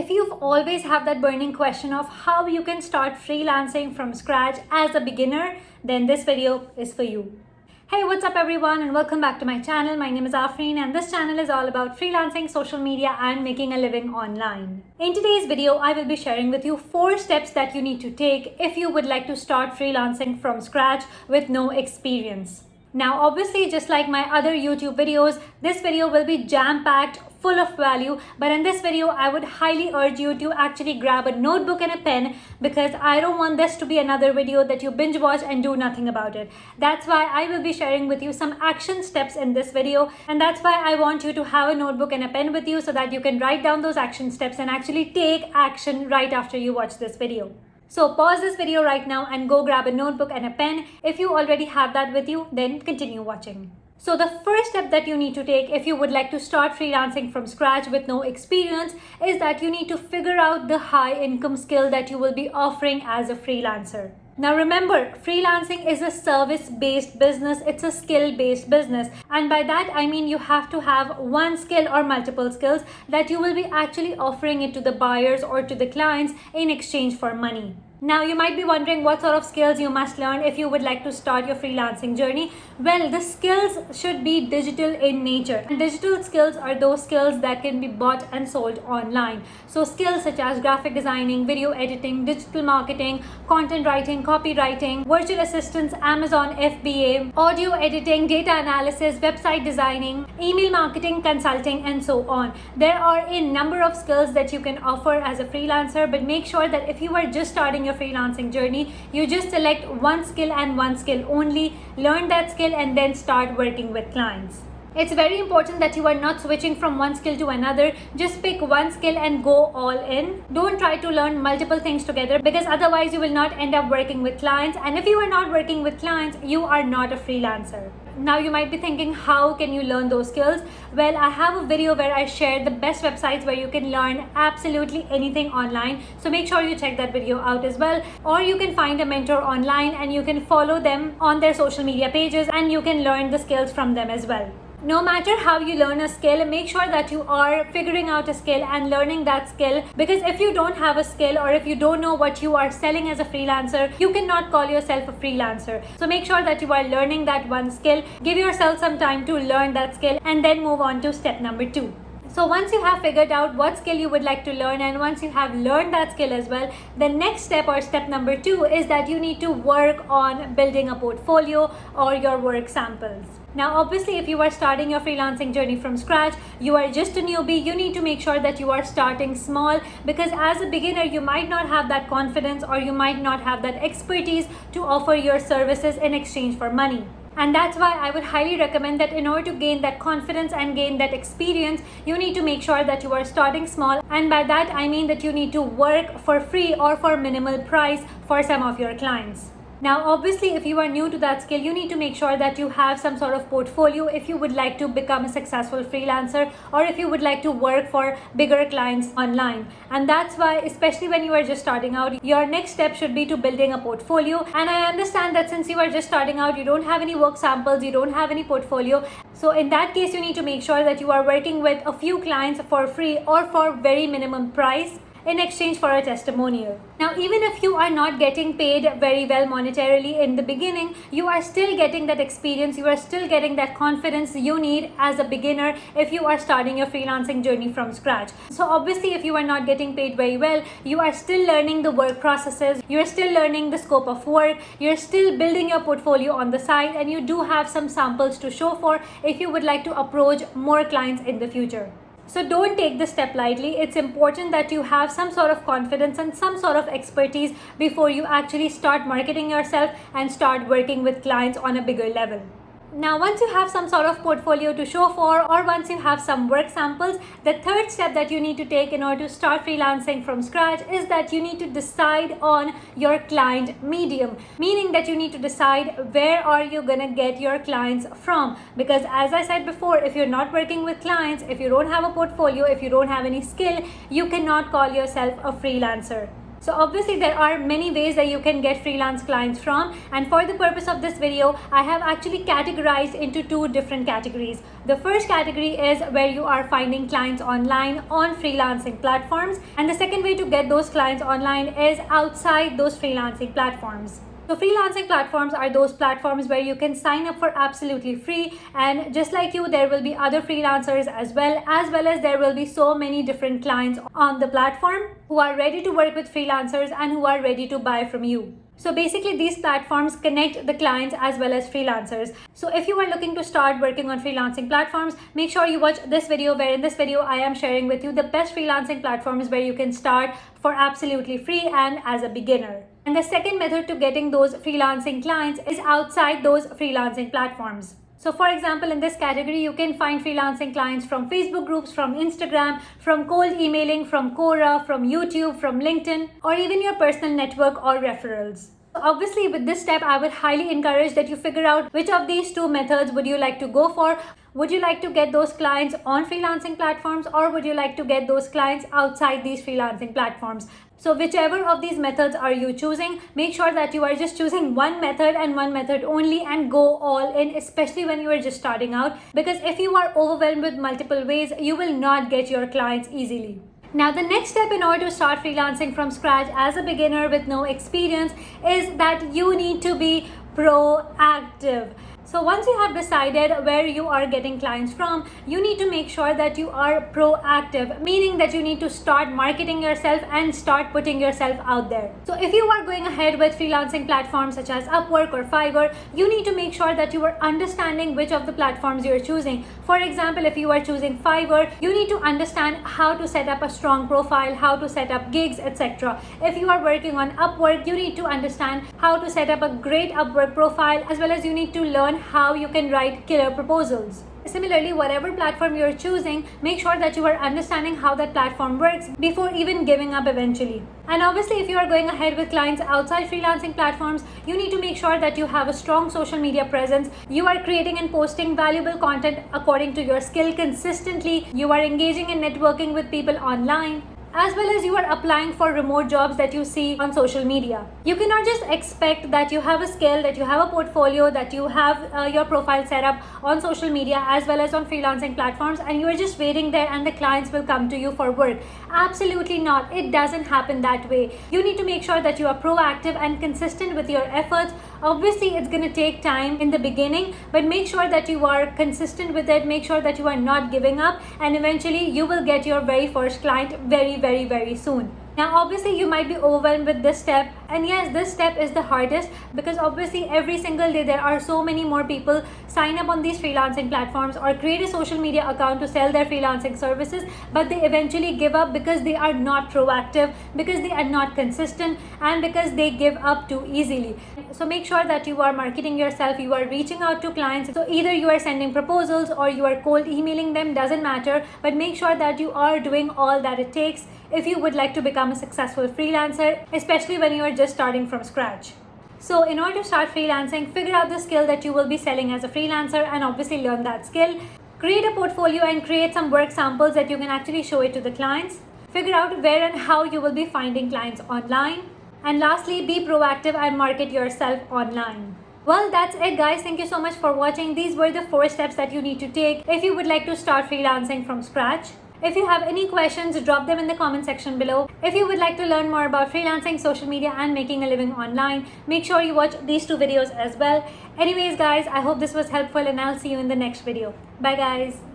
If you've always have that burning question of how you can start freelancing from scratch as a beginner, then this video is for you. Hey, what's up everyone and welcome back to my channel. My name is Afreen and this channel is all about freelancing, social media and making a living online. In today's video, I will be sharing with you 4 steps that you need to take if you would like to start freelancing from scratch with no experience. Now, obviously, just like my other YouTube videos, this video will be jam-packed, full of value. But in this video, I would highly urge you to actually grab a notebook and a pen because I don't want this to be another video that you binge watch and do nothing about it. That's why I will be sharing with you some action steps in this video. And that's why I want you to have a notebook and a pen with you so that you can write down those action steps and actually take action right after you watch this video. So pause this video right now and go grab a notebook and a pen. If you already have that with you, then continue watching. So the first step that you need to take if you would like to start freelancing from scratch with no experience is that you need to figure out the high income skill that you will be offering as a freelancer. Now remember, freelancing is a service-based business, it's a skill-based business. And by that, I mean you have to have one skill or multiple skills that you will be actually offering it to the buyers or to the clients in exchange for money. Now you might be wondering what sort of skills you must learn if you would like to start your freelancing journey. Well, the skills should be digital in nature. And digital skills are those skills that can be bought and sold online. So skills such as graphic designing, video editing, digital marketing, content writing, copywriting, virtual assistants, Amazon FBA, audio editing, data analysis, website designing, email marketing, consulting, and so on. There are a number of skills that you can offer as a freelancer, but make sure that if you are just starting your freelancing journey, you just select one skill and one skill only, learn that skill and then start working with clients. It's very important that you are not switching from one skill to another. Just pick one skill and go all in. Don't try to learn multiple things together because otherwise you will not end up working with clients. And if you are not working with clients, you are not a freelancer. Now you might be thinking, how can you learn those skills? Well, I have a video where I share the best websites where you can learn absolutely anything online. So make sure you check that video out as well. Or you can find a mentor online and you can follow them on their social media pages and you can learn the skills from them as well. No matter how you learn a skill, make sure that you are figuring out a skill and learning that skill, because if you don't have a skill or if you don't know what you are selling as a freelancer, you cannot call yourself a freelancer. So make sure that you are learning that one skill. Give yourself some time to learn that skill and then move on to step number 2. So once you have figured out what skill you would like to learn and once you have learned that skill as well, the next step or step number 2 is that you need to work on building a portfolio or your work samples. Now, obviously, if you are starting your freelancing journey from scratch, you are just a newbie, you need to make sure that you are starting small because as a beginner, you might not have that confidence or you might not have that expertise to offer your services in exchange for money. And that's why I would highly recommend that in order to gain that confidence and gain that experience, you need to make sure that you are starting small. And by that, I mean that you need to work for free or for minimal price for some of your clients. Now, obviously, if you are new to that skill, you need to make sure that you have some sort of portfolio if you would like to become a successful freelancer or if you would like to work for bigger clients online. And that's why, especially when you are just starting out, your next step should be to building a portfolio. And I understand that since you are just starting out, you don't have any work samples, you don't have any portfolio. So in that case, you need to make sure that you are working with a few clients for free or for very minimum price in exchange for a testimonial. Now, even if you are not getting paid very well monetarily in the beginning, you are still getting that experience, you are still getting that confidence you need as a beginner if you are starting your freelancing journey from scratch. So obviously, if you are not getting paid very well, you are still learning the work processes, you are still learning the scope of work, you're still building your portfolio on the side, and you do have some samples to show for if you would like to approach more clients in the future. So don't take this step lightly. It's important that you have some sort of confidence and some sort of expertise before you actually start marketing yourself and start working with clients on a bigger level. Now, once you have some sort of portfolio to show for or once you have some work samples, the third step that you need to take in order to start freelancing from scratch is that you need to decide on your client medium, meaning that you need to decide where are you gonna get your clients from. Because as I said before, if you're not working with clients, if you don't have a portfolio, if you don't have any skill, you cannot call yourself a freelancer. So obviously there are many ways that you can get freelance clients from, and for the purpose of this video, I have actually categorized into two different categories. The first category is where you are finding clients online on freelancing platforms, and the second way to get those clients online is outside those freelancing platforms. So freelancing platforms are those platforms where you can sign up for absolutely free, and just like you, there will be other freelancers as well as there will be so many different clients on the platform who are ready to work with freelancers and who are ready to buy from you. So basically these platforms connect the clients as well as freelancers. So if you are looking to start working on freelancing platforms, make sure you watch this video, where in this video I am sharing with you the best freelancing platforms where you can start for absolutely free and as a beginner. And the second method to getting those freelancing clients is outside those freelancing platforms. So for example, in this category, you can find freelancing clients from Facebook groups, from Instagram, from cold emailing, from Quora, from YouTube, from LinkedIn, or even your personal network or referrals. Obviously, with this step, I would highly encourage that you figure out which of these two methods would you like to go for. Would you like to get those clients on freelancing platforms, or would you like to get those clients outside these freelancing platforms? So whichever of these methods are you choosing, make sure that you are just choosing one method and one method only, and go all in, especially when you are just starting out. Because if you are overwhelmed with multiple ways, you will not get your clients easily. Now, the next step in order to start freelancing from scratch as a beginner with no experience is that you need to be proactive. So once you have decided where you are getting clients from, you need to make sure that you are proactive, meaning that you need to start marketing yourself and start putting yourself out there. So if you are going ahead with freelancing platforms such as Upwork or Fiverr, you need to make sure that you are understanding which of the platforms you're choosing. For example, if you are choosing Fiverr, you need to understand how to set up a strong profile, how to set up gigs, etc. If you are working on Upwork, you need to understand how to set up a great Upwork profile, as well as you need to learn how you can write killer proposals. Similarly, whatever platform you're choosing, make sure that you are understanding how that platform works before even giving up eventually. And obviously, if you are going ahead with clients outside freelancing platforms, you need to make sure that you have a strong social media presence. You are creating and posting valuable content according to your skill consistently. You are engaging and networking with people online, as well as you are applying for remote jobs that you see on social media. You cannot just expect that you have a skill, that you have a portfolio, that you have your profile set up on social media as well as on freelancing platforms, and you are just waiting there and the clients will come to you for work. Absolutely not. It doesn't happen that way. You need to make sure that you are proactive and consistent with your efforts. Obviously, it's going to take time in the beginning, but make sure that you are consistent with it. Make sure that you are not giving up, and eventually you will get your very first client very soon. Now, obviously, you might be overwhelmed with this step, and yes, this step is the hardest, because obviously every single day there are so many more people sign up on these freelancing platforms or create a social media account to sell their freelancing services, but they eventually give up because they are not proactive, because they are not consistent, and because they give up too easily. So make sure that you are marketing yourself, you are reaching out to clients. So either you are sending proposals or you are cold emailing them, doesn't matter, but make sure that you are doing all that it takes if you would like to become a successful freelancer, especially when you are just starting from scratch. So in order to start freelancing, figure out the skill that you will be selling as a freelancer and obviously learn that skill. Create a portfolio and create some work samples that you can actually show it to the clients. Figure out where and how you will be finding clients online. And lastly, be proactive and market yourself online. Well, that's it, guys. Thank you so much for watching. These were the 4 steps that you need to take if you would like to start freelancing from scratch. If you have any questions, drop them in the comment section below. If you would like to learn more about freelancing, social media, and making a living online, make sure you watch these 2 videos as well. Anyways, guys, I hope this was helpful, and I'll see you in the next video. Bye, guys.